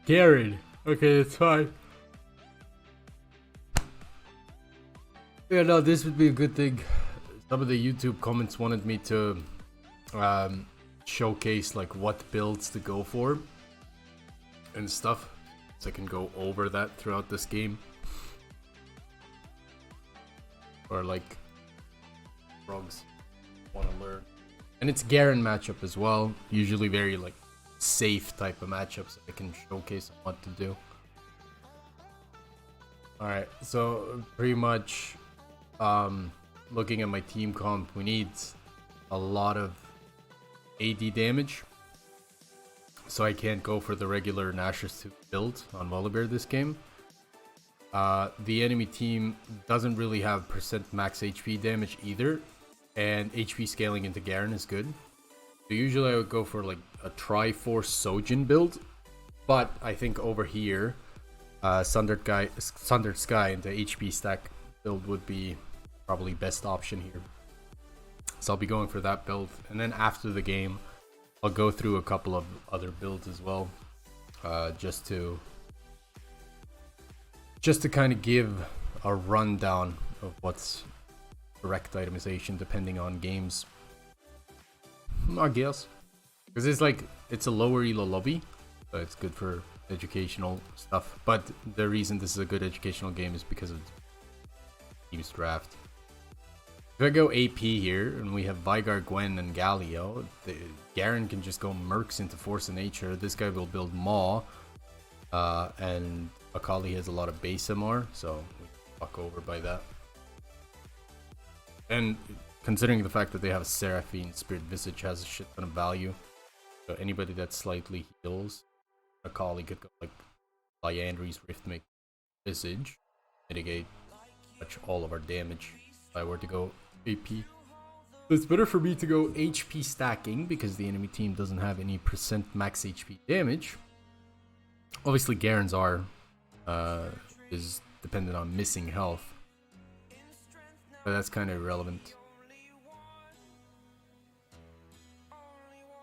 Garen. Okay, that's fine. Yeah, no, this would be a good thing. Some of the YouTube comments wanted me to showcase like what builds to go for and stuff, so I can go over that throughout this game. Or like frogs want to learn. And it's Garen matchup as well. Usually very like safe type of matchups that I can showcase what to do. Alright, so pretty much looking at my team comp, we need a lot of AD damage. So I can't go for the regular Nashor's Tooth build on Volibear this game. The enemy team doesn't really have % max HP damage either, and HP scaling into Garen is good. So usually I would go for like a Triforce Sojin build, but I think over here, Sundered Sky into HP stack build would be probably best option here. So I'll be going for that build, and then after the game, I'll go through a couple of other builds as well, just to kind of give a rundown of what's correct itemization depending on games, I guess, because it's a lower elo lobby, so it's good for educational stuff. But the reason this is a good educational game is because of team's draft. If I go AP here and we have Veigar, Gwen, and Galio, Garen can just go Mercs into Force of Nature. This guy will build Maw, and Akali has a lot of base MR, so we fuck over by that. And considering the fact that they have Seraphine, Spirit Visage has a shit ton of value, so anybody that slightly heals, Akali could go like Liandry's Riftmake Visage, mitigate pretty much all of our damage if I were to go AP. So it's better for me to go HP stacking because the enemy team doesn't have any % max HP damage. Obviously Garen's R is dependent on missing health, but that's kind of irrelevant.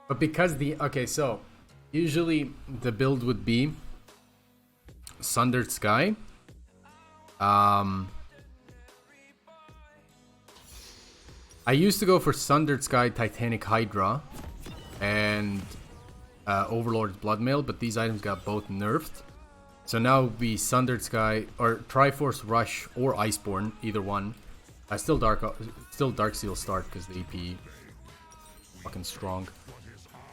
But because so usually the build would be Sundered Sky, I used to go for Sundered Sky, Titanic Hydra, and Overlord's Bloodmail, but these items got both nerfed. So now it would be Sundered Sky or Triforce Rush or Iceborne, either one. Still Darksteel start because the AP fucking strong.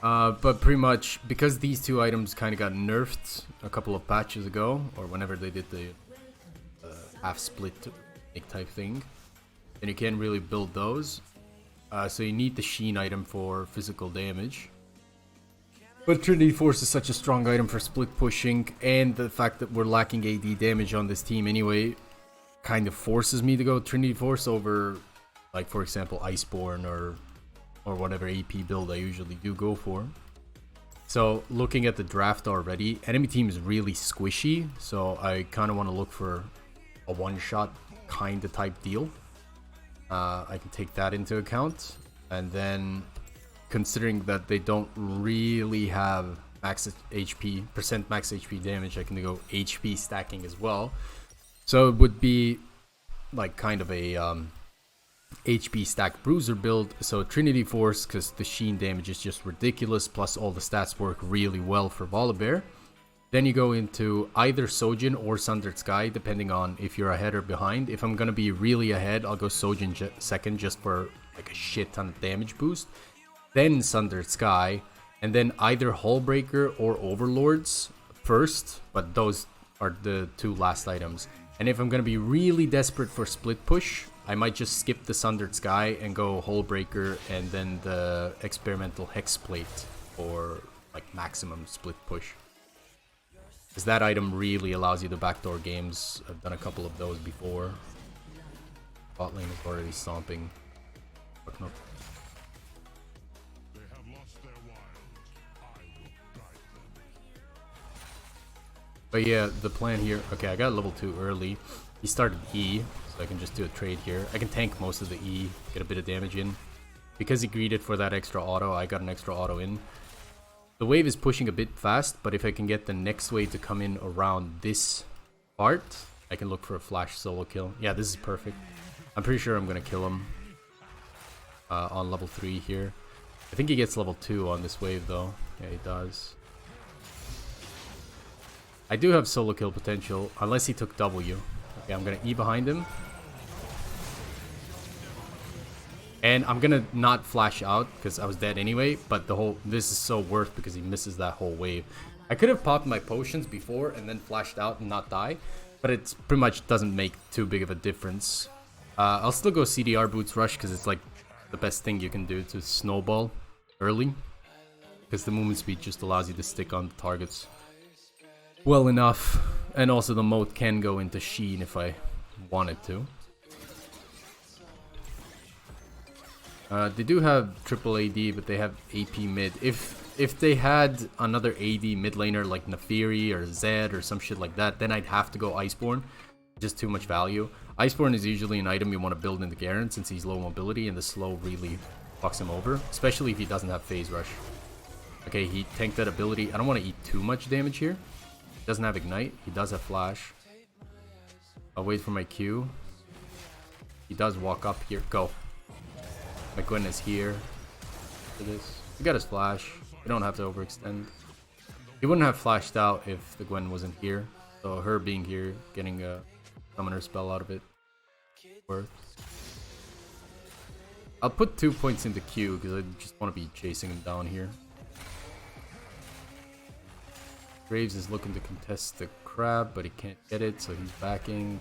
But pretty much because these two items kind of got nerfed a couple of patches ago, or whenever they did the half split type thing, and you can't really build those. So you need the Sheen item for physical damage. But Trinity Force is such a strong item for split pushing, and the fact that we're lacking AD damage on this team anyway kind of forces me to go Trinity Force over, like, for example, Iceborne or whatever AP build I usually do go for. So looking at the draft already, enemy team is really squishy, so I kind of want to look for a one-shot kind of type deal. I can take that into account, and then considering that they don't really have max HP, % max HP damage, I can go HP stacking as well. So it would be like kind of a HP stack bruiser build. So Trinity Force, because the Sheen damage is just ridiculous, plus all the stats work really well for Volibear. Then you go into either Sojin or Sundered Sky, depending on if you're ahead or behind. If I'm gonna be really ahead, I'll go Sojin second just for like a shit ton of damage boost. Then Sundered Sky, and then either Hullbreaker or Overlords first, but those are the two last items. And if I'm gonna be really desperate for split push, I might just skip the Sundered Sky and go Hullbreaker and then the experimental Hexplate for like maximum split push. Because that item really allows you to backdoor games. I've done a couple of those before. Bot lane is already stomping. But no. But yeah, the plan here... Okay, I got level 2 early. He started E, so I can just do a trade here. I can tank most of the E, get a bit of damage in. Because he greeted for that extra auto, I got an extra auto in. The wave is pushing a bit fast, but if I can get the next wave to come in around this part, I can look for a flash solo kill. Yeah, this is perfect. I'm pretty sure I'm gonna kill him on level 3 here. I think he gets level 2 on this wave though. Yeah, he does. I do have solo kill potential, unless he took W. Okay, I'm gonna E behind him. And I'm gonna not flash out because I was dead anyway, but this is so worth because he misses that whole wave. I could have popped my potions before and then flashed out and not die, but it pretty much doesn't make too big of a difference. I'll still go CDR Boots Rush because it's like the best thing you can do to snowball early, because the movement speed just allows you to stick on the targets well enough, and also the moat can go into Sheen if I wanted to. They do have triple AD, but they have AP mid. If they had another AD mid laner like Neferi or Zed or some shit like that, then I'd have to go Iceborne. Just too much value. Iceborne is usually an item you want to build into Garen since he's low mobility and the slow really fucks him over, especially if he doesn't have phase rush. Okay, he tanked that ability. I don't want to eat too much damage here. He doesn't have ignite. He does have flash. I'll wait for my Q. He does walk up here. Go. My Gwen is here for this. He got his flash. We don't have to overextend. He wouldn't have flashed out if the Gwen wasn't here. So her being here, getting a summoner spell out of it, worth. I'll put 2 points into Q because I just want to be chasing him down here. Graves is looking to contest the crab, but he can't get it, so he's backing.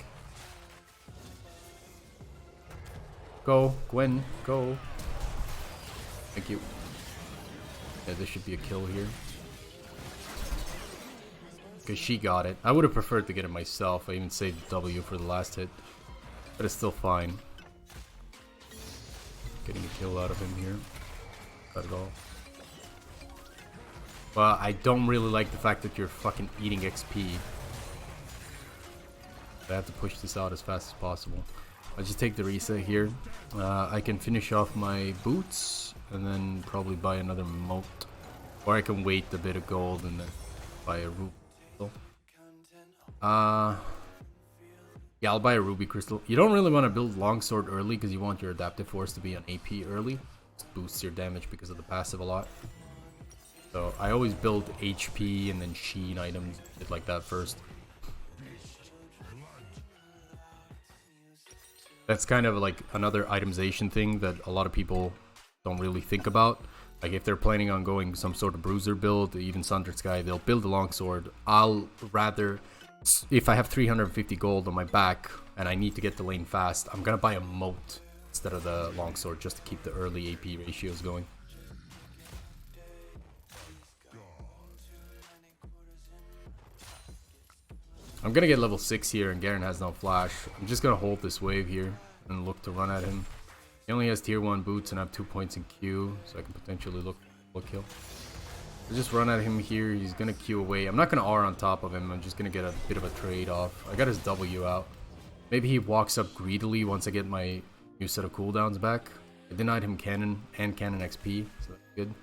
Go, Gwen, go. Thank you. Yeah, this should be a kill here. Because she got it. I would have preferred to get it myself. I even saved W for the last hit. But it's still fine. Getting a kill out of him here. Got it all. Well, I don't really like the fact that you're fucking eating XP. I have to push this out as fast as possible. I'll just take the reset here. I can finish off my boots and then probably buy another moat. Or I can wait a bit of gold and then buy a ruby crystal. Yeah, I'll buy a ruby crystal. You don't really want to build longsword early because you want your adaptive force to be on AP early. Just boosts your damage because of the passive a lot. So I always build HP and then Sheen items, shit like that first. That's kind of like another itemization thing that a lot of people don't really think about. Like if they're planning on going some sort of bruiser build, even Sundered Sky, they'll build a longsword. I'll rather, if I have 350 gold on my back and I need to get the lane fast, I'm gonna buy a moat instead of the longsword just to keep the early AP ratios going. I'm gonna get level 6 here and Garen has no flash. I'm just gonna hold this wave here and look to run at him. He only has tier 1 boots and I have 2 points in Q, so I can potentially look kill. I'll just run at him here. He's gonna Q away. I'm not gonna R on top of him. I'm just gonna get a bit of a trade off. I got his W out. Maybe he walks up greedily once I get my new set of cooldowns back. I denied him cannon and cannon XP, so that's good.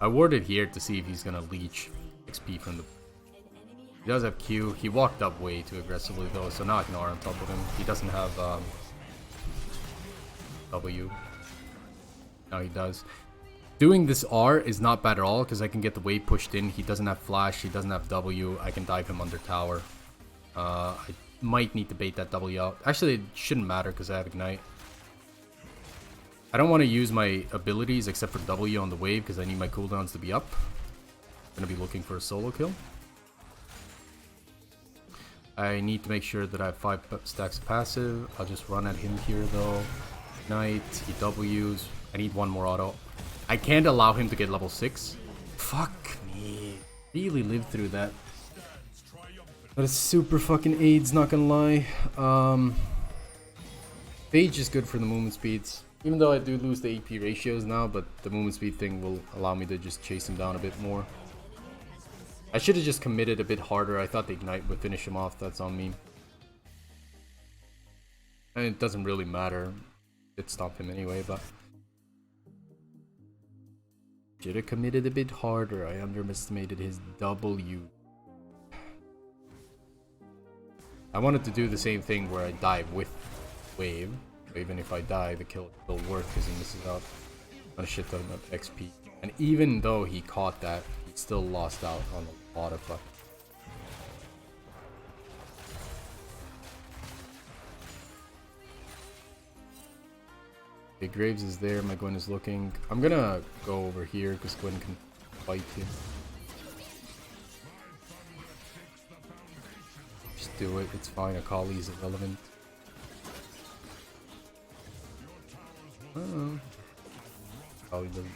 I warded here to see if he's gonna leech XP from the... He does have Q. He walked up way too aggressively though, so now I can R on top of him. He doesn't have W. Now he does. Doing this R is not bad at all because I can get the wave pushed in. He doesn't have flash. He doesn't have W. I can dive him under tower. I might need to bait that W out. Actually, it shouldn't matter because I have ignite. I don't want to use my abilities except for W on the wave because I need my cooldowns to be up. I'm going to be looking for a solo kill. I need to make sure that I have 5 stacks of passive. I'll just run at him here though. Ignite, he W's. I need one more auto. I can't allow him to get level 6. Fuck me. Really lived through that. But it's super fucking AIDS, not gonna lie. Phage is good for the movement speeds. Even though I do lose the AP ratios now, but the movement speed thing will allow me to just chase him down a bit more. I should have just committed a bit harder. I thought the ignite would finish him off. That's on me. And it doesn't really matter. It stopped him anyway, but... Should have committed a bit harder. I underestimated his W. I wanted to do the same thing where I dive with wave. Even if I die, the kill is still worth because he misses out on a shit ton of XP. And even though he caught that, he still lost out on a lot of fuck. Okay, Graves is there, my Gwen is looking. I'm gonna go over here because Gwen can fight him. Just do it, it's fine, Akali is irrelevant. Oh. Akali doesn't.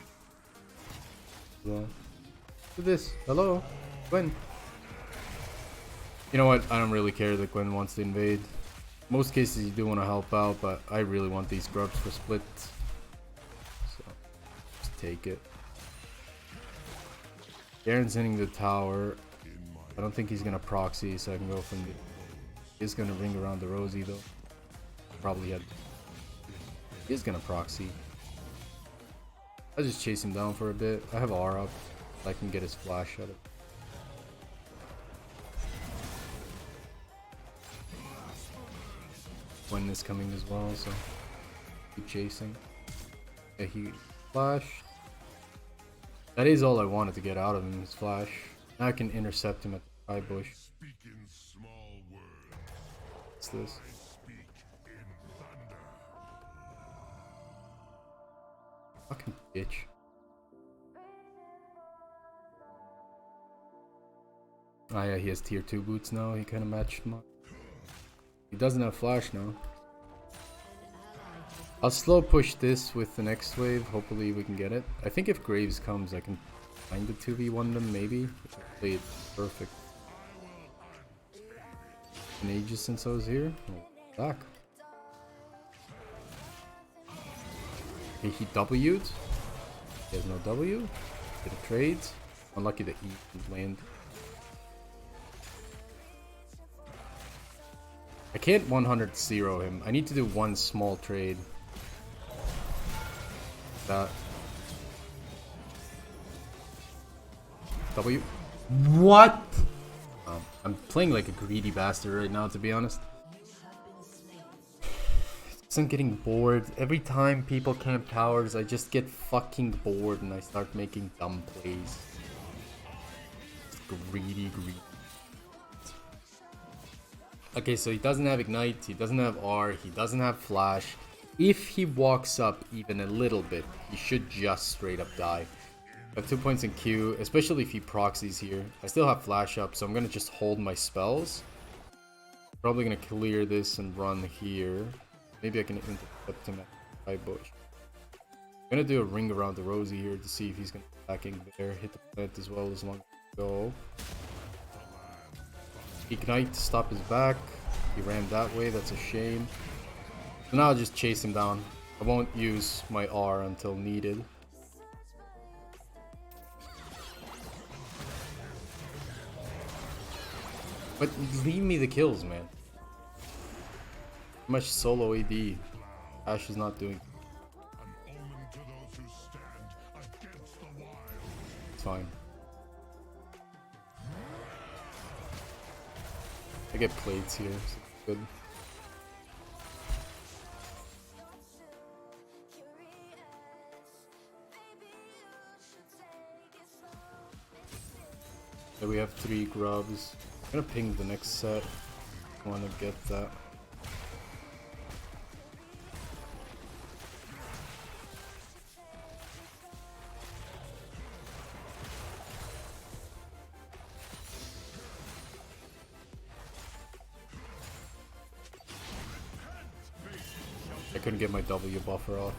Well, look at this. Hello, Gwen. You know what? I don't really care that Gwen wants to invade. Most cases you do want to help out, but I really want these grubs for split. So, just take it. Garen's hitting the tower. I don't think he's gonna proxy, so I can go from the... He's gonna ring around the Rosie though. Probably had... He's gonna proxy. I'll just chase him down for a bit. I have R up. I can get his flash out of it. Gwen is coming as well, so keep chasing. Yeah, he flashed. That is all I wanted to get out of him, his flash. Now I can intercept him at the high bush. What's this? Fucking bitch. Ah yeah, he has tier 2 boots now, he kinda matched him up. He doesn't have flash now. I'll slow push this with the next wave, hopefully we can get it. I think if Graves comes I can find the 2v1 them maybe. Play it perfect. Been ages since I was here. Oh, back. Okay, he W'd. He has no W. Get a trade. Unlucky that he didn't land. I can't 100-0 him. I need to do one small trade. That. W. What? I'm playing like a greedy bastard right now, to be honest. I'm getting bored. Every time people camp towers, I just get fucking bored and I start making dumb plays. Just greedy. Okay, so he doesn't have Ignite, he doesn't have R, he doesn't have Flash. If he walks up even a little bit, he should just straight up die. I have 2 points in Q, especially if he proxies here. I still have Flash up, so I'm gonna just hold my spells. Probably gonna clear this and run here. Maybe I can intercept him at high bush. I'm gonna do a ring around the Rosie here to see if he's gonna attacking there. Hit the plant as well as long as we go. Ignite to stop his back. He ran that way, that's a shame. So now I'll just chase him down. I won't use my R until needed. But leave me the kills, man. Too much solo AD. Ash is not doing. It's fine. I get plates here, so it's good. Okay, we have 3 grubs. I'm gonna ping the next set. I wanna get that. I couldn't get my W buffer off.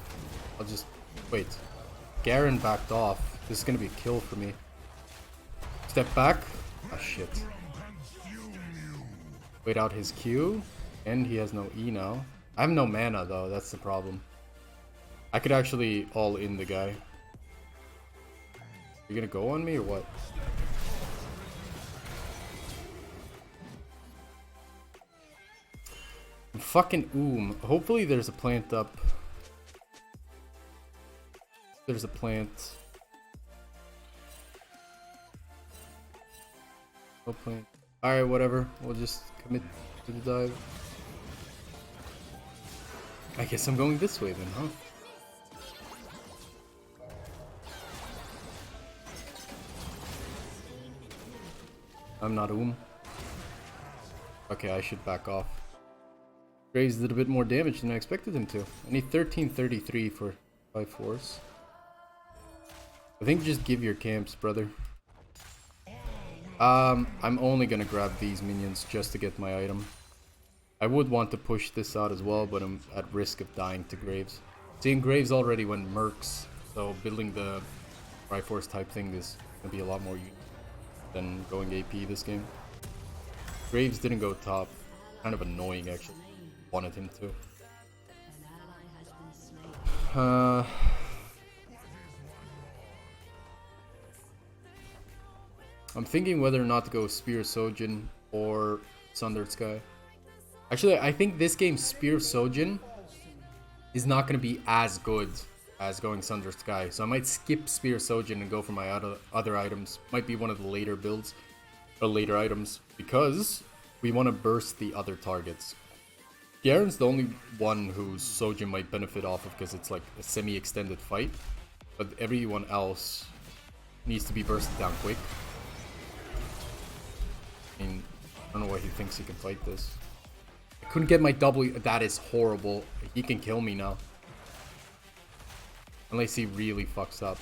I'll just wait. Garen backed off. This is gonna be a kill for me. Step back. Ah, shit. Wait out his Q. And he has no E now. I have no mana though, that's the problem. I could actually all in the guy. You gonna go on me or what? Fucking hopefully there's a plant up. There's a plant. No point. Alright, whatever. We'll just commit to the dive. I guess I'm going this way then, huh? I'm not Okay, I should back off. Graves did a bit more damage than I expected him to. I need 1333 for 5 force. I think just give your camps, brother. I'm only gonna grab these minions just to get my item. I would want to push this out as well, but I'm at risk of dying to Graves. Seeing Graves already went Mercs, so building the Triforce type thing is gonna be a lot more useful than going AP this game. Graves didn't go top. Kind of annoying, actually. Wanted him to. I'm thinking whether or not to go Spear Sojin or Sundered Sky. Actually, I think this game Spear Sojin is not going to be as good as going Sundered Sky. So I might skip Spear Sojin and go for my other items. Might be one of the later builds, or later items, because we want to burst the other targets. Garen's the only one whose Sojin might benefit off of because it's like a semi-extended fight. But everyone else needs to be bursted down quick. I mean, I don't know why he thinks he can fight this. I couldn't get my W. That is horrible. He can kill me now. Unless he really fucks up.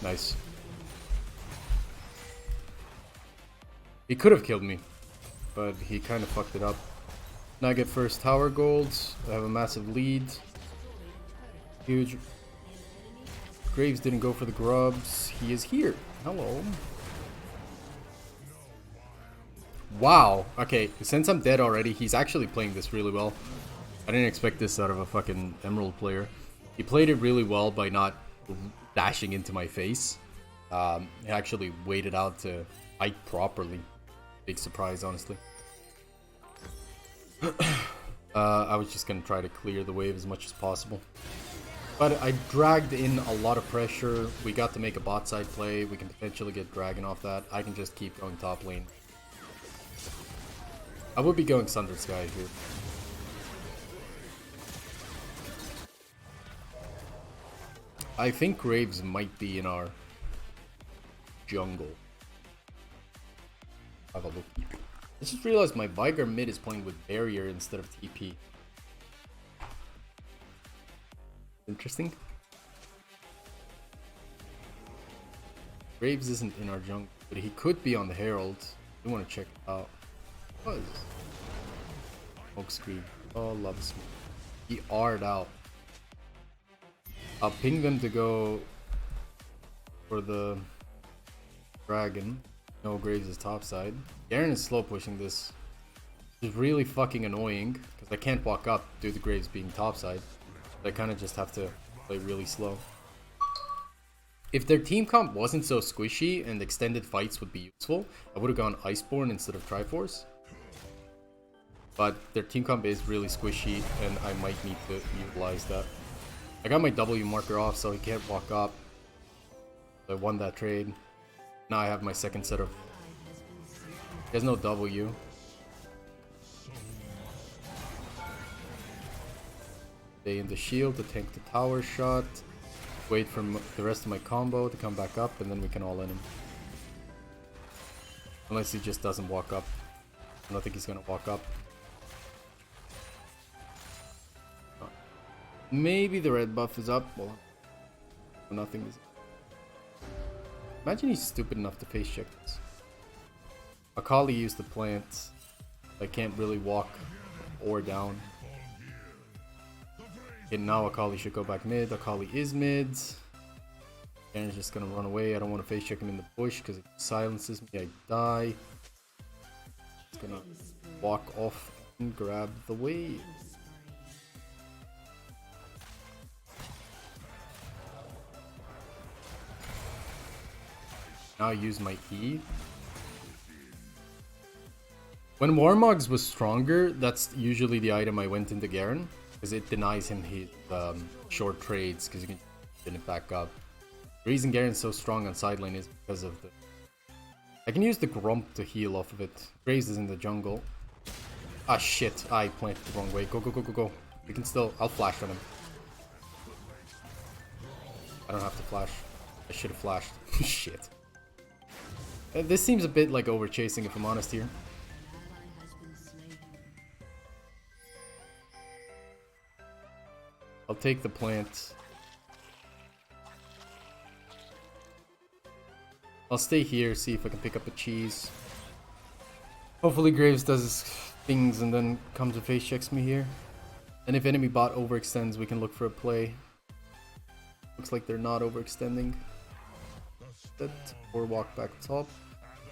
Nice. He could have killed me, but he kind of fucked it up. Now I get first tower golds. I have a massive lead. Huge. Graves didn't go for the grubs. He is here. Hello. Wow. Okay, since I'm dead already, he's actually playing this really well. I didn't expect this out of a fucking Emerald player. He played it really well by not dashing into my face. He actually waited out to fight properly. Big surprise, honestly. I was just gonna try to clear the wave as much as possible. But I dragged in a lot of pressure. We got to make a bot side play. We can potentially get Dragon off that. I can just keep going top lane. I would be going Sundered Sky here. I think Graves might be in our jungle. Have a look. I just realized my Viger mid is playing with Barrier instead of TP. Interesting. Graves isn't in our jungle, but he could be on the Herald. I want to check it out. What is this? Smoke screen. Oh, love smoke. He R'd out. I'll ping them to go for the Dragon. No, Graves is topside. Garen is slow pushing this. It's really fucking annoying because I can't walk up due to Graves being topside. I kind of just have to play really slow. If their team comp wasn't so squishy and extended fights would be useful, I would have gone Iceborne instead of Triforce. But their team comp is really squishy and I might need to utilize that. I got my W marker off so he can't walk up. I won that trade. Now I have my second set of... He has no W. Stay in the shield to tank the tower shot. Wait for the rest of my combo to come back up and then we can all in him. Unless he just doesn't walk up. I don't think he's gonna walk up. Maybe the red buff is up. Well, nothing is. Imagine he's stupid enough to face check this. Akali used the plant. I can't really walk or down. And now Akali should go back mid. Akali is mid. Garen's just gonna run away. I don't want to face check him in the bush because it silences me. I die. He's gonna walk off and grab the wave. Now I use my E. When Warmogs was stronger, that's usually the item I went into Garen. Because it denies him his short trades, because you can Spin it back up. The reason Garen's so strong on side lane is because of the... I can use the Grump to heal off of it. Graves is in the jungle. Ah shit, I planted the wrong way. Go, go, go, go, go. We can still... I'll flash on him. I don't have to flash. I should have flashed. Shit. This seems a bit like over chasing if I'm honest here. I'll take the plant. I'll stay here, see if I can pick up a cheese. Hopefully Graves does his things and then comes and face checks me here. And if enemy bot overextends, we can look for a play. Looks like they're not overextending. Or walk back top.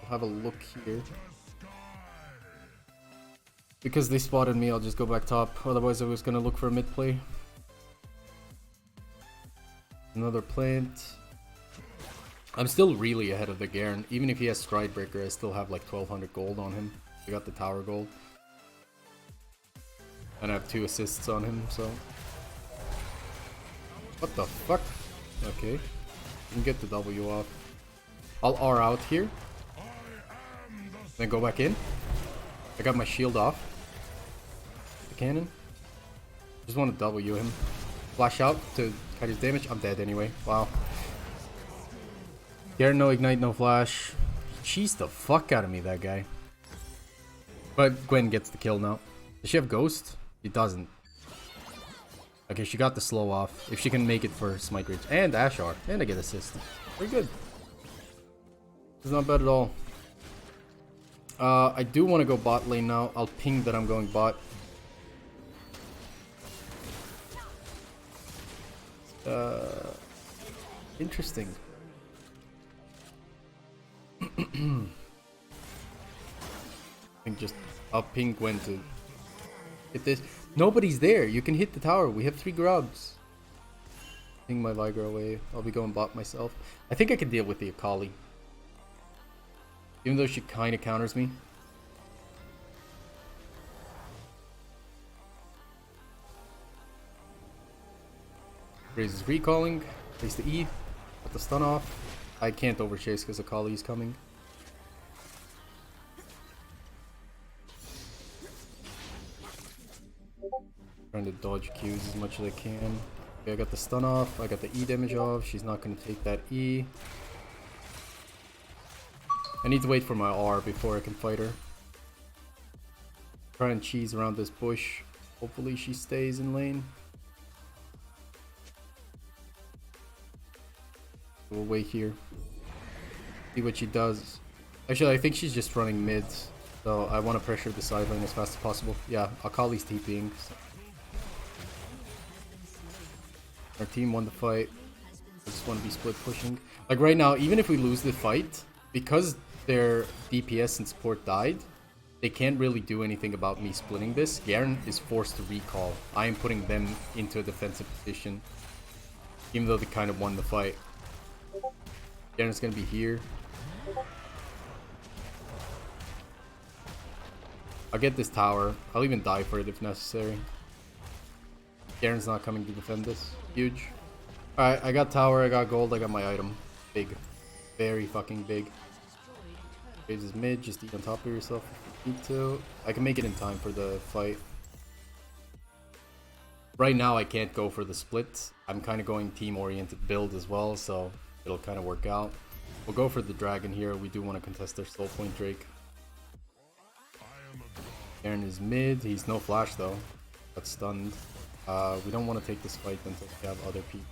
I'll have a look here. Because they spotted me, I'll just go back top. Otherwise I was gonna look for a mid play. Another plant. I'm still really ahead of the Garen. Even if he has Stride Breaker, I still have like 1200 gold on him. I got the tower gold. And I have 2 assists on him, so... What the fuck? Okay. You can get the W off. I'll R out here. Then go back in. I got my shield off. The cannon. Just want to W him. Flash out to cut his damage. I'm dead anyway. Wow. Garen, no ignite, no flash. Cheesed the fuck out of me, that guy. But Gwen gets the kill now. Does she have Ghost? She doesn't. Okay, she got the slow off. If she can make it for Smite Rage. And Ashar. And I get assist. Very good. It's not bad at all. I do want to go bot lane now. I'll ping that I'm going bot. Interesting. I think just I'll ping Gwen to hit this. Nobody's there. You can hit the tower. We have 3 grubs. Ping my Vigra away. I'll be going bot myself. I think I can deal with the Akali. Even though she kind of counters me. Graves is recalling. Place the E. Got the stun off. I can't overchase because Akali is coming. Trying to dodge Qs as much as I can. Okay, I got the stun off. I got the E damage off. She's not going to take that E. I need to wait for my R before I can fight her. Try and cheese around this bush. Hopefully she stays in lane. We'll wait here. See what she does. Actually, I think she's just running mid. So I want to pressure the side lane as fast as possible. Yeah, Akali's TPing. So. Our team won the fight. I just want to be split pushing. Like right now, even if we lose the fight, because their DPS and support died, they can't really do anything about me splitting this. Garen is forced to recall. I am putting them into a defensive position. Even though they kind of won the fight. Garen's gonna be here. I'll get this tower. I'll even die for it if necessary. Garen's not coming to defend this. Huge. Alright, I got tower, I got gold, I got my item. Big. Very fucking big. Graves is mid, just eat on top of yourself if you need to. I can make it in time for the fight. Right now I can't go for the split. I'm kind of going team-oriented build as well, so it'll kind of work out. We'll go for the dragon here. We do want to contest their soul point Drake. Garen is mid. He's no flash though. Got stunned. We don't want to take this fight until we have other people.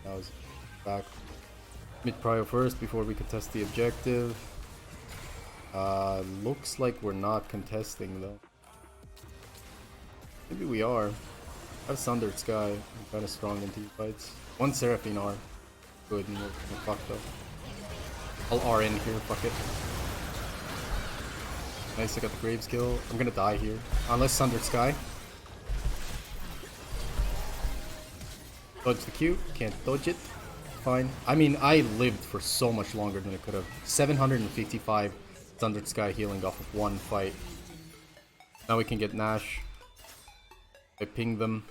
Now he's back. Mid prio first before we contest the objective. Looks like we're not contesting though. Maybe we are. I have Sundered Sky. I'm kind of strong in team fights. 1 Seraphine R. Good, and we're fucked up. I'll R in here, fuck it. Nice, I got the Graves kill. I'm gonna die here. Unless Sundered Sky. Dodge the Q. Can't dodge it. Fine. I mean, I lived for so much longer than I could have. 755 Sundered Sky healing off of 1 fight. Now we can get Nash. I ping them.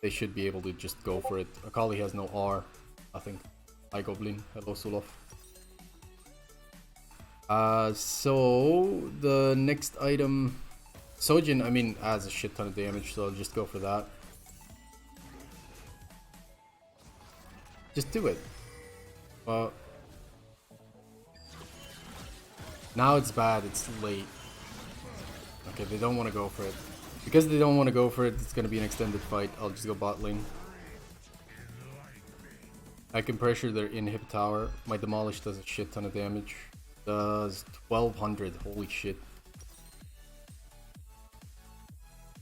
they should be able to just go for it. Akali has no R. Nothing. Hi Goblin. Hello Sulof. So the next item, Sojin, I mean, has a shit ton of damage, so I'll just go for that. Just do it. Well, now it's bad. It's late. Okay, they don't want to go for it. Because they don't want to go for it, it's going to be an extended fight. I'll just go bot lane. I can pressure their inhib tower. My demolish does a shit ton of damage. Does 1200. Holy shit.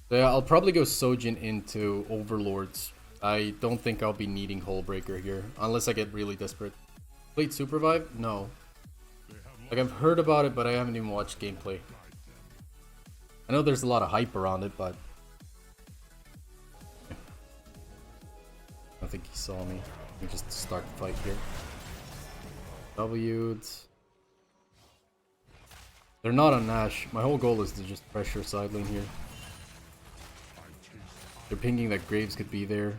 So yeah, I'll probably go Sojin into Overlords. I don't think I'll be needing Hullbreaker here. Unless I get really desperate. Played Supervive? No. Like, I've heard about it, but I haven't even watched gameplay. I know there's a lot of hype around it, but... I don't think he saw me. Let me just start the fight here. W'd. They're not on Nash. My whole goal is to just pressure side lane here. They're pinging that Graves could be there.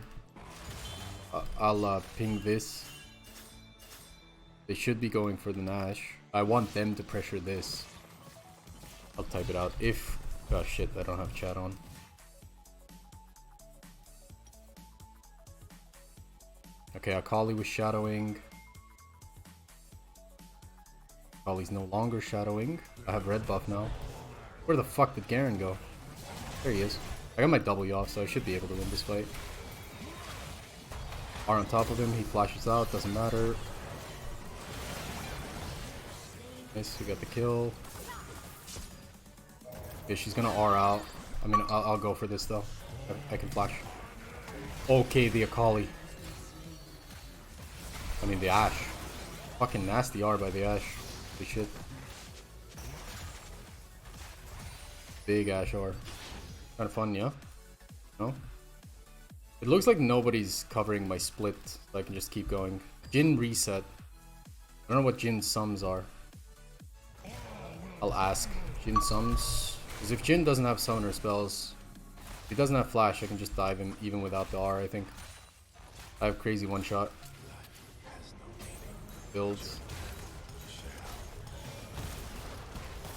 I'll ping this. They should be going for the Nash. I want them to pressure this. I'll type it out. If... Oh shit, I don't have chat on. Okay, Akali was shadowing. Akali's no longer shadowing. I have red buff now. Where the fuck did Garen go? There he is. I got my W off, so I should be able to win this fight. R on top of him, he flashes out, doesn't matter. Nice, we got the kill. Okay, she's gonna R out. I mean, I'll go for this though. I can flash. Okay, the Akali. I mean, the Ashe. Fucking nasty R by the Ashe. Holy shit. Big Ashe R. Kind of fun, yeah? No? It looks like nobody's covering my split, so I can just keep going. Jhin reset. I don't know what Jhin sums are. I'll ask. Jhin sums. Because if Jhin doesn't have summoner spells, if he doesn't have flash, I can just dive him even without the R, I think. I have crazy one shot. Builds.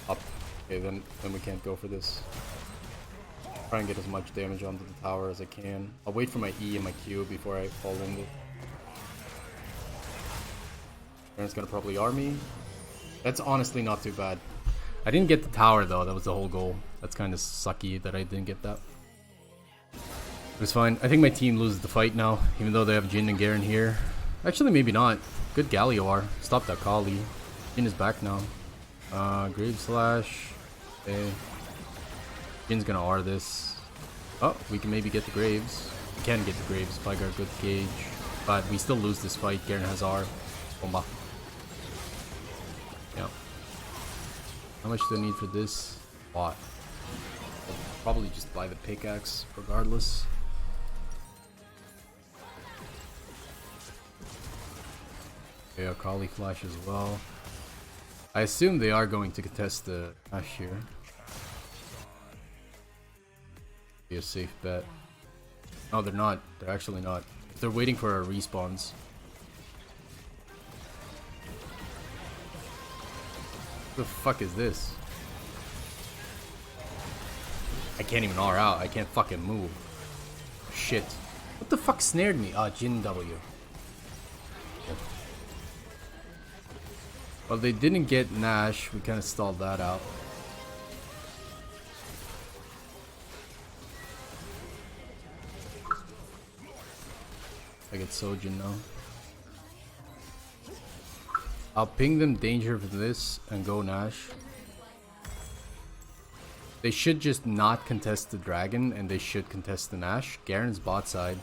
Up. Okay, then we can't go for this. Try and get as much damage onto the tower as I can. I'll wait for my E and my Q before I fall into it. Aaron's gonna probably R me. That's honestly not too bad. I didn't get the tower though, that was the whole goal. That's kind of sucky that I didn't get that. But it's fine. I think my team loses the fight now, even though they have Jhin and Garen here. Actually, maybe not. Good Galio R. Stop that Kali. Jhin is back now. Grave slash. Okay. Jin's gonna R this. Oh, we can maybe get the Graves. We can get the Graves if I got a good gauge. But we still lose this fight. Garen has R. Bomba. Yeah. How much do I need for this? A lot. I'll probably just buy the pickaxe regardless. Okay, Akali flash as well. I assume they are going to contest the Ashe here. Be a safe bet. No, they're not. They're actually not. They're waiting for our respawns. What the fuck is this? I can't even R out. I can't fucking move. Shit. What the fuck snared me? Ah, Jhin W. Well, they didn't get Nash. We kind of stalled that out. I get Sojin now. I'll ping them danger for this and go Nash. They should just not contest the dragon and they should contest the Nash. Garen's bot side.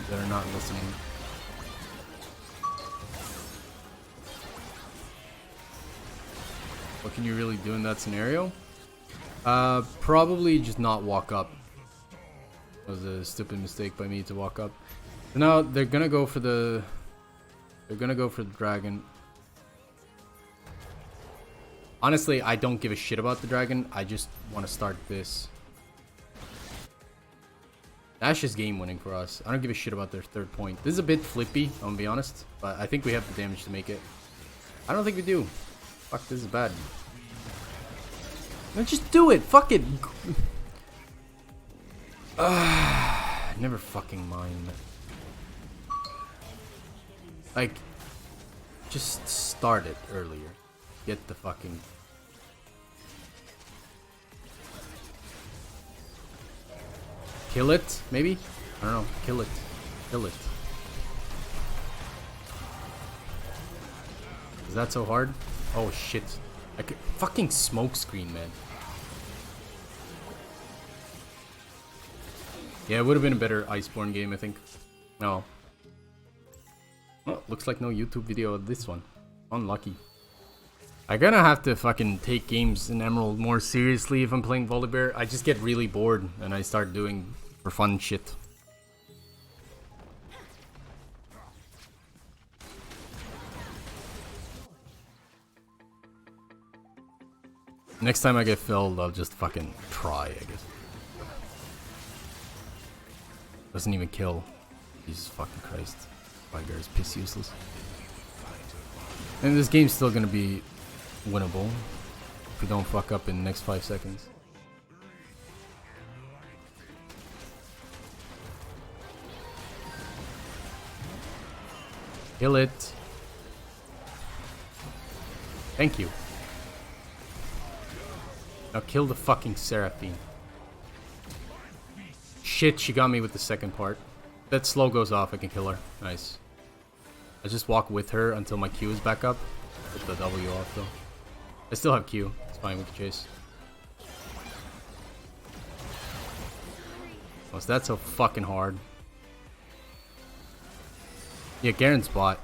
They're not listening. What can you really do in that scenario? Probably just not walk up. It was a stupid mistake by me to walk up. So now they're gonna go for the... They're gonna go for the dragon. Honestly, I don't give a shit about the dragon. I just want to start this. Dash is game winning for us. I don't give a shit about their third point. This is a bit flippy, I'm gonna be honest. But I think we have the damage to make it. I don't think we do. Fuck, this is bad. No, just do it. Fuck it. Never fucking mind. Like, just start it earlier. Get the fucking... Kill it, maybe? I don't know. Kill it. Kill it. Is that so hard? Oh shit. I could... Fucking smoke screen, man. Yeah, it would have been a better Iceborne game, I think. No. Well, looks like no YouTube video of this one. Unlucky. I'm gonna have to fucking take games in Emerald more seriously if I'm playing Volibear. I just get really bored and I start doing for fun shit. Next time I get filled, I'll just fucking try, I guess. Doesn't even kill. Jesus fucking Christ. Volibear is piss useless. And this game's still gonna be winnable if we don't fuck up in the next 5 seconds. Kill it. Thank you. Now kill the fucking Seraphine. Shit, she got me with the second part. That slow goes off, I can kill her. Nice. I just walk with her until my Q is back up. Put the W off though. I still have Q. It's fine, we can chase. Oh, so that's so fucking hard. Yeah, Garen's bot.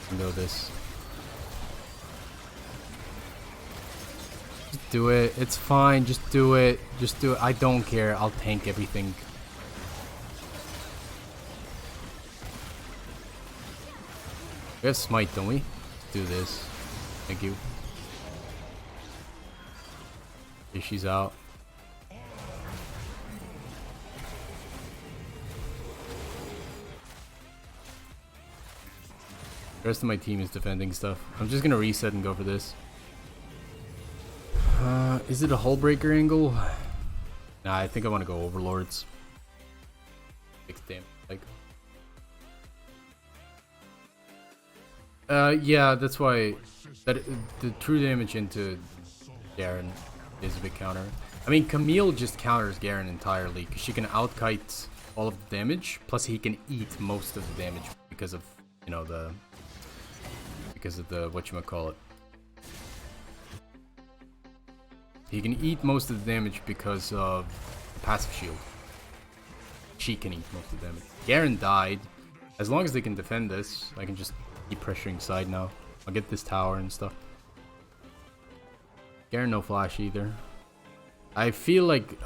Can go this. Just do it. It's fine. Just do it. Just do it. I don't care. I'll tank everything. We have smite, don't we? Let's do this. Thank you. Okay, she's out. The rest of my team is defending stuff. I'm just gonna reset and go for this. Is it a hull breaker angle? Nah, I think I want to go overlords. 6 damage, like. Yeah, that's why the true damage into Garen is a big counter. I mean, Camille just counters Garen entirely because she can outkite all of the damage, plus he can eat most of the damage because of, you know, the whatchamacallit. He can eat most of the damage because of the passive shield. She can eat most of the damage. Garen died. As long as they can defend this, I can just keep pressuring side now. I'll get this tower and stuff. Garen no flash either. I feel like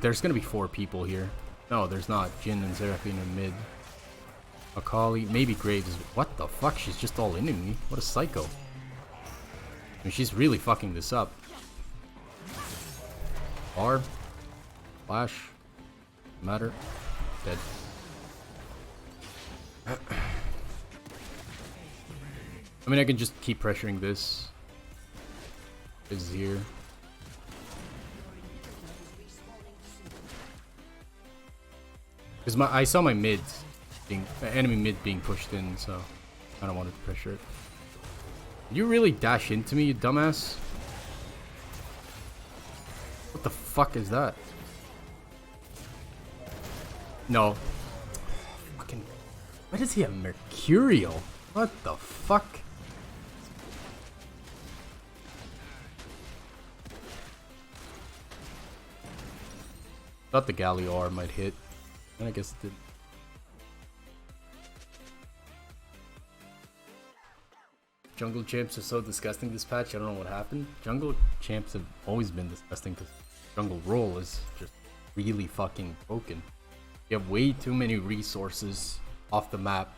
there's gonna be 4 people here. No, there's not. Jhin and Seraphine are mid. Akali, maybe Graves. What the fuck? She's just all into me. What a psycho. I mean, she's really fucking this up. Barb. Flash. Matter. Dead. I mean, I can just keep pressuring this. Is here. Because I saw my mid enemy mid being pushed in, so I don't want to pressure it. You really dash into me, you dumbass? What the fuck is that? No. Fucking. Why does he have Mercurial? What the fuck? Thought the Gallior might hit. And I guess it did. Jungle champs are so disgusting this patch. I don't know what happened. Jungle champs have always been disgusting because jungle role is just really fucking broken. You have way too many resources off the map.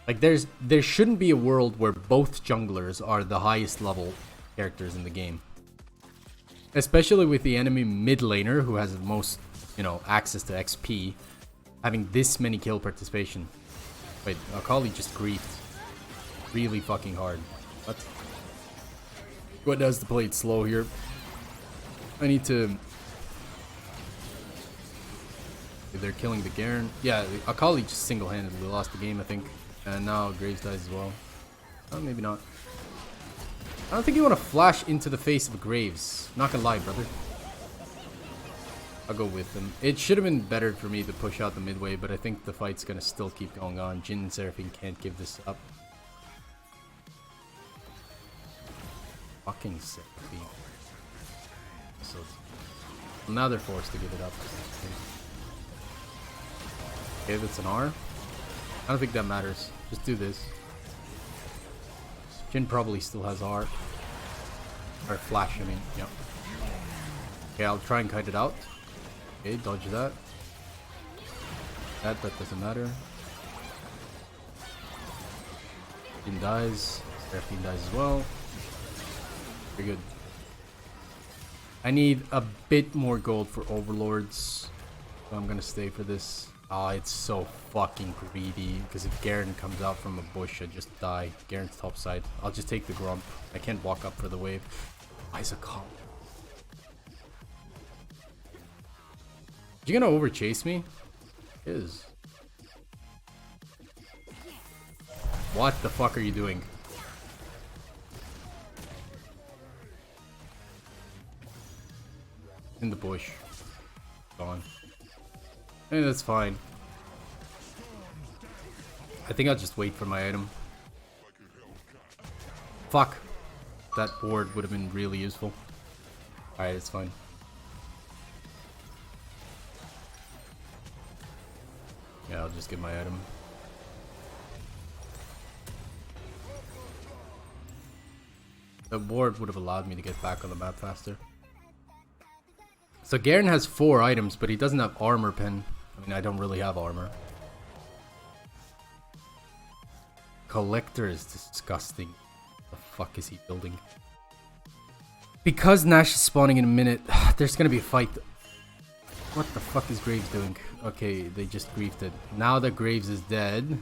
Like there shouldn't be a world where both junglers are the highest level characters in the game. Especially with the enemy mid laner who has the most, you know, access to XP. having this many kill participation. Wait, Akali just griefed really fucking hard. What does to play it slow here? I need to... They're killing the Garen. Yeah, Akali just single-handedly lost the game, I think. And now Graves dies as well. Oh, maybe not. I don't think you want to flash into the face of Graves. Not gonna lie, brother. I'll go with them. It should have been better for me to push out the midway, but I think the fight's gonna still keep going on. Jhin and Seraphine can't give this up. Fucking Seraphine. So now they're forced to give it up. Okay, that's an R. I don't think that matters. Just do this. Jhin probably still has R. Or flash, I mean. Yep. Okay, I'll try and kite it out. Okay, dodge that. That doesn't matter. Jhin dies. Seraphine dies as well. Very good. I need a bit more gold for overlords. So I'm gonna stay for this. Oh, it's so fucking greedy. Because if Garen comes out from a bush, I just die. Garen's top side. I'll just take the Grump. I can't walk up for the wave. Why is a call? You gonna over chase me? Is. What the fuck are you doing? In the bush. Gone. Hey, that's fine. I think I'll just wait for my item. Fuck. That ward would have been really useful. Alright, it's fine. Yeah, I'll just get my item. The ward would have allowed me to get back on the map faster. So Garen has 4 items, but he doesn't have armor pen. I mean, I don't really have armor. Collector is disgusting. What the fuck is he building? Because Nash is spawning in a minute, there's gonna be a fight. What the fuck is Graves doing? Okay, they just griefed it. Now that Graves is dead,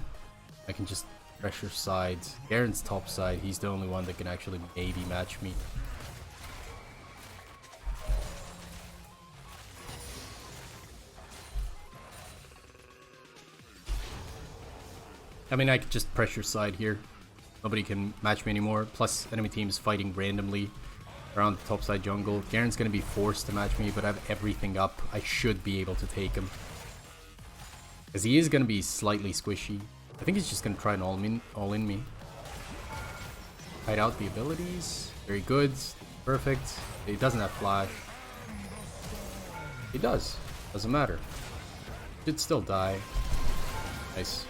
I can just pressure sides. Garen's top side, he's the only one that can actually maybe match me. I mean, I could just pressure side here. Nobody can match me anymore. Plus, enemy team is fighting randomly around the top side jungle. Garen's going to be forced to match me, but I have everything up. I should be able to take him. Because he is going to be slightly squishy. I think he's just going to try and all in me. Hide out the abilities. Very good. Perfect. He doesn't have flash. He does. Doesn't matter. Should still die. Nice.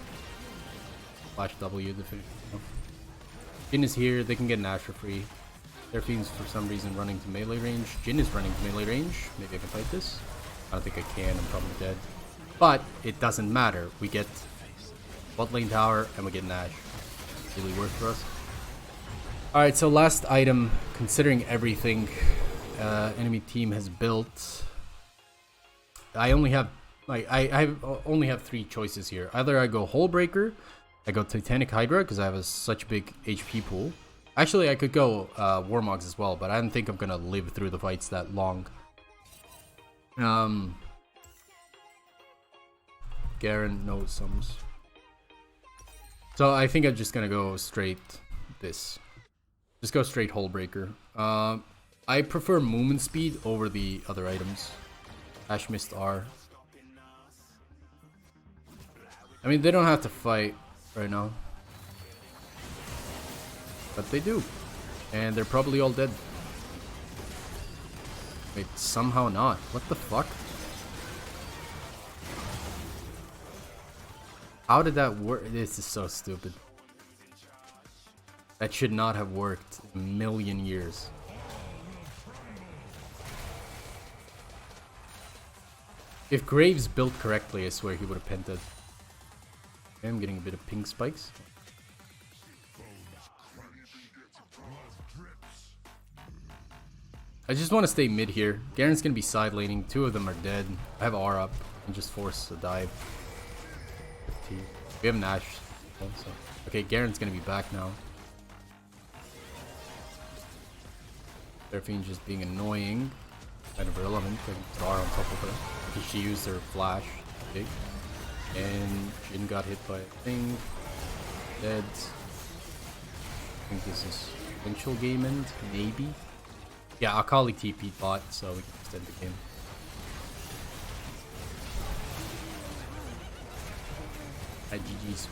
Flash W to finish. Jhin is here. They can get Nash for free. Seraphine's for some reason running to melee range. Jhin is running to melee range. Maybe I can fight this. I don't think I can. I'm probably dead. But it doesn't matter. We get bot lane tower and we get Nash. Really worth for us. Alright, so last item. Considering everything enemy team has built, I only have only have 3 choices here. Either I go Hullbreaker, I go Titanic Hydra because I have such a big HP pool. Actually, I could go Warmogs as well, but I don't think I'm gonna live through the fights that long. Garen, no sums. So I think I'm just gonna go straight this. Just go straight Hullbreaker. I prefer movement speed over the other items. Ash Mist R. I mean, they don't have to fight right now. But they do. And they're probably all dead. Wait, somehow not. What the fuck? How did that work? This is so stupid. That should not have worked in a million years. If Graves built correctly, I swear he would have pented. Okay, I'm getting a bit of pink spikes. I just want to stay mid here. Garen's going to be side laning. 2 of them are dead. I have R up and just force a dive. too. We have Nash. Also. Okay, Garen's gonna be back now. Seraphine just being annoying. Kind of irrelevant. Throw her on top of her. Because she used her flash. Big. And Jin got hit by a thing. Dead. I think this is eventual game end, maybe. Yeah, Akali TP bot, so we can extend the game. GG's.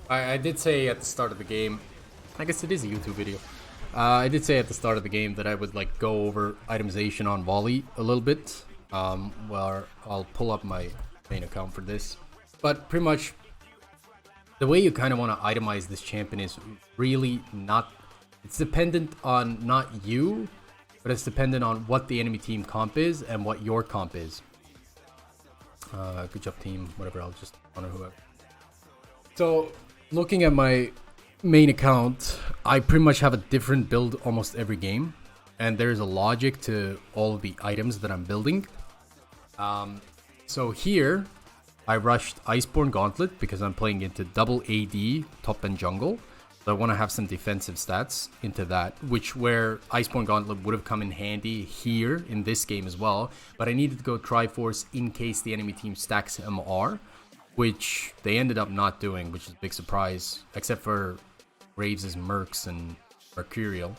I did say at the start of the game, I guess it is a YouTube video. I did say at the start of the game that I would like go over itemization on Volley a little bit. Where I'll pull up my main account for this. But pretty much the way you kind of want to itemize this champion is really not, it's dependent on not you, but it's dependent on what the enemy team comp is and what your comp is. Good job team, whatever, I'll just honor whoever. So looking at my main account, I pretty much have a different build almost every game. And there's a logic to all of the items that I'm building. So here, I rushed Iceborne Gauntlet because I'm playing into double AD, top and jungle. So I want to have some defensive stats into that, which where Iceborne Gauntlet would have come in handy here in this game as well. But I needed to go Triforce in case the enemy team stacks MR, which they ended up not doing, which is a big surprise, except for Graves' Mercs and Mercurial.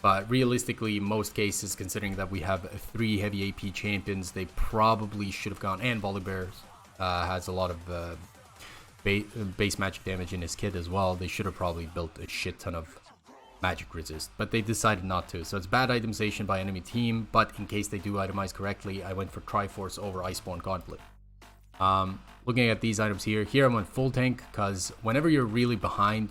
But realistically, in most cases, considering that we have 3 heavy AP champions, they probably should have gone. And Volibear has a lot of base magic damage in his kit as well. They should have probably built a shit ton of magic resist, but they decided not to. So it's bad itemization by enemy team, but in case they do itemize correctly, I went for Triforce over Iceborne Gauntlet. Looking at these items here, I went full tank because whenever you're really behind,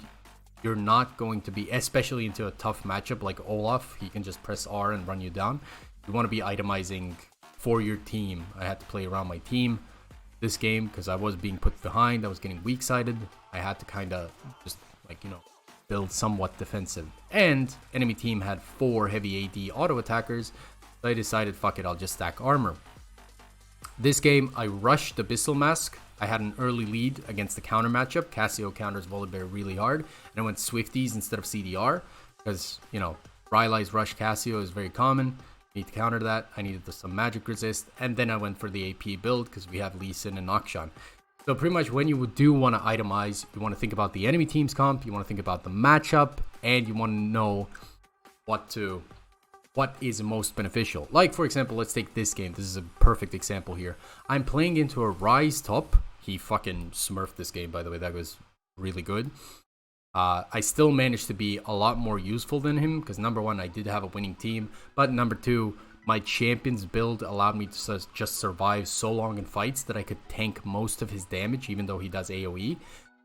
you're not going to be, especially into a tough matchup like Olaf, he can just press R and run you down. You want to be itemizing for your team. I had to play around my team this game because I was being put behind. I was getting weak-sided. I had to kind of just, like, you know, build somewhat defensive. And enemy team had 4 heavy AD auto attackers, so I decided, fuck it, I'll just stack armor. This game, I rushed Abyssal Mask. I had an early lead against the counter matchup. Cassio counters Volibear really hard. And I went Swifties instead of CDR. Because, you know, Rylai's rush Cassio is very common. Need to counter that. I needed some magic resist. And then I went for the AP build because we have Lee Sin and Akshan. So pretty much when you do want to itemize, you want to think about the enemy team's comp. You want to think about the matchup. And you want to know what is most beneficial. Like, for example, let's take this game. This is a perfect example here. I'm playing into a Ryze top. He fucking smurfed this game, by the way. That was really good. I still managed to be a lot more useful than him because number one, I did have a winning team. But number two, my champion's build allowed me to just survive so long in fights that I could tank most of his damage, even though he does AoE,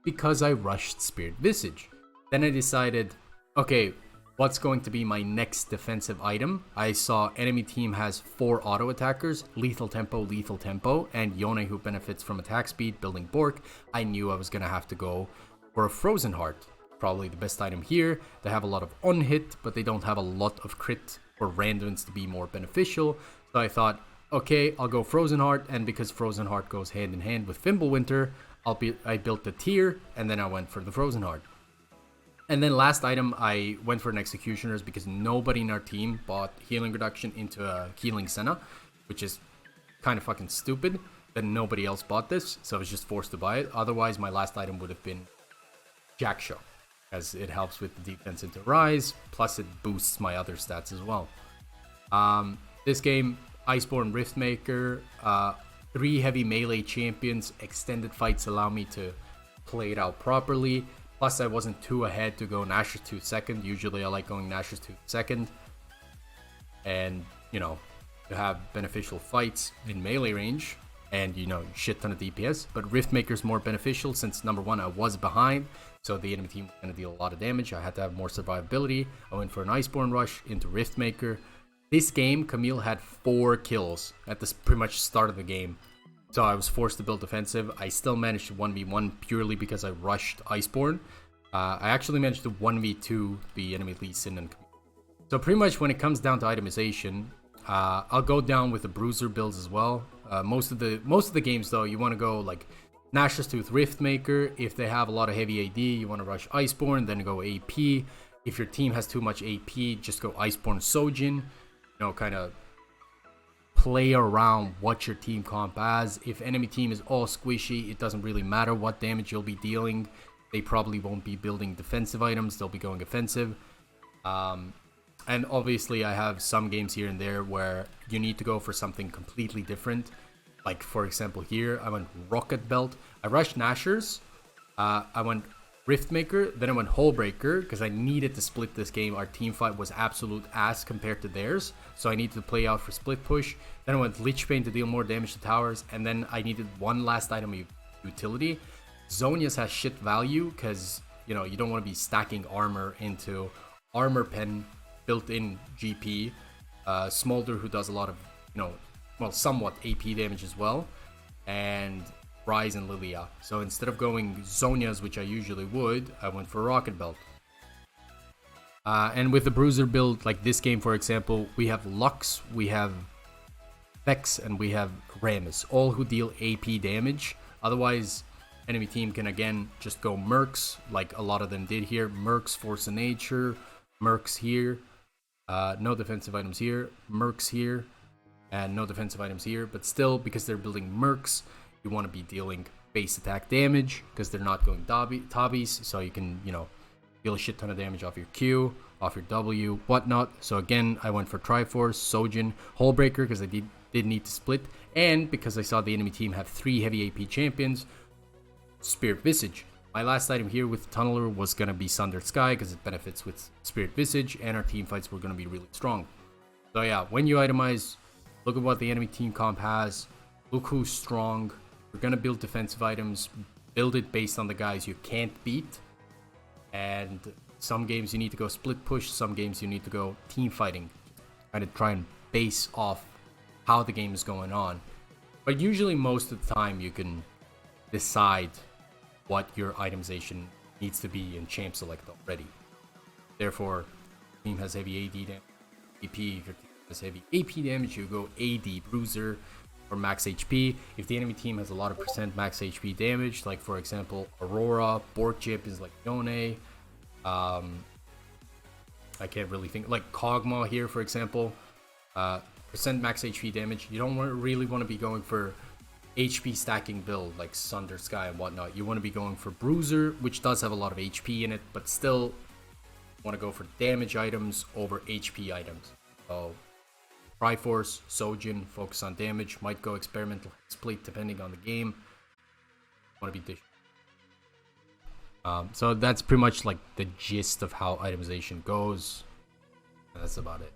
because I rushed Spirit Visage. Then I decided, okay, what's going to be my next defensive item? I saw enemy team has 4 auto attackers, lethal tempo, and Yone who benefits from attack speed, building Bork. I knew I was going to have to go for a Frozen Heart. Probably the best item here. They have a lot of unhit, but they don't have a lot of crit or randoms to be more beneficial. So I thought, okay, I'll go Frozen Heart, and because Frozen Heart goes hand in hand with Fimbulwinter, I built the tier, and then I went for the Frozen Heart. And then last item, I went for an Executioners because nobody in our team bought healing reduction into a healing Senna, which is kind of fucking stupid that nobody else bought this, so I was just forced to buy it. Otherwise, my last item would have been Jackshaw, as it helps with the defense into Rise, plus it boosts my other stats as well. This game, Iceborne Riftmaker, 3 heavy melee champions, extended fights allow me to play it out properly. Plus, I wasn't too ahead to go Nashor's Tooth second. Usually, I like going Nashor's Tooth second. And, you know, to have beneficial fights in melee range. And, you know, shit ton of DPS. But Riftmaker's more beneficial since, number one, I was behind. So the enemy team was going to deal a lot of damage. I had to have more survivability. I went for an Iceborne Rush into Riftmaker. This game, Camille had 4 kills at the pretty much start of the game. So I was forced to build defensive. I still managed to 1v1 purely because I rushed Iceborne. I actually managed to 1v2 the enemy Lee Sin and Camille. So pretty much when it comes down to itemization, I'll go down with the Bruiser builds as well. Most of the games though, you want to go like Nashor's Tooth Riftmaker. If they have a lot of heavy AD, you want to rush Iceborne, then go AP. If your team has too much AP, just go Iceborne Sojin. You know, kind of play around what your team comp has. If enemy team is all squishy, it doesn't really matter what damage you'll be dealing. They probably won't be building defensive items. They'll be going offensive. And obviously I have some games here and there where you need to go for something completely different. Like for example here, I went Rocket Belt. I rushed Nashers. I went Riftmaker, then I went Hullbreaker because I needed to split this game. Our team fight was absolute ass compared to theirs, so I needed to play out for split push. Then I went Lichbane to deal more damage to towers, and then I needed one last item of utility. Zonia's has shit value because, you know, you don't want to be stacking armor into Armor Pen, built-in GP, Smolder, who does a lot of, you know, well, somewhat AP damage as well, and Rise and Lilia. So instead of going Zonia's, which I usually would, I went for Rocket Belt. And with the Bruiser build, like this game for example, we have Lux, we have Vex, and we have Rammus, all who deal AP damage. Otherwise, enemy team can again just go Mercs, like a lot of them did here. Mercs, Force of Nature, Mercs here, no defensive items here, Mercs here, and no defensive items here. But still, because they're building Mercs, you want to be dealing base attack damage because they're not going Tabis, so you can, you know, deal a shit ton of damage off your Q, off your W, whatnot. So again, I went for Triforce, Sojin, Hullbreaker because I did need to split, and because I saw the enemy team have 3 heavy AP champions, Spirit Visage. My last item here with Tunneler was going to be Sundered Sky because it benefits with Spirit Visage, and our team fights were going to be really strong. So yeah, when you itemize, look at what the enemy team comp has, look who's strong. We're going to build defensive items, build it based on the guys you can't beat. And some games you need to go split push, some games you need to go team fighting. Kind of try and base off how the game is going on. But usually most of the time you can decide what your itemization needs to be in champ select already. Therefore, team has heavy AD damage, AP. If your team has heavy AP damage, you go AD Bruiser or max HP. If the enemy team has a lot of percent max HP damage, like for example Aurora, Borchip is like Yone. I can't really think, like Kog'Maw here for example, percent max HP damage. You don't really want to be going for HP stacking build like Sunder Sky and whatnot. You want to be going for Bruiser, which does have a lot of HP in it, but still want to go for damage items over HP items. So Triforce, Sojin, focus on damage, might go experimental split depending on the game. Want to be dish. So that's pretty much like the gist of how itemization goes. That's about it.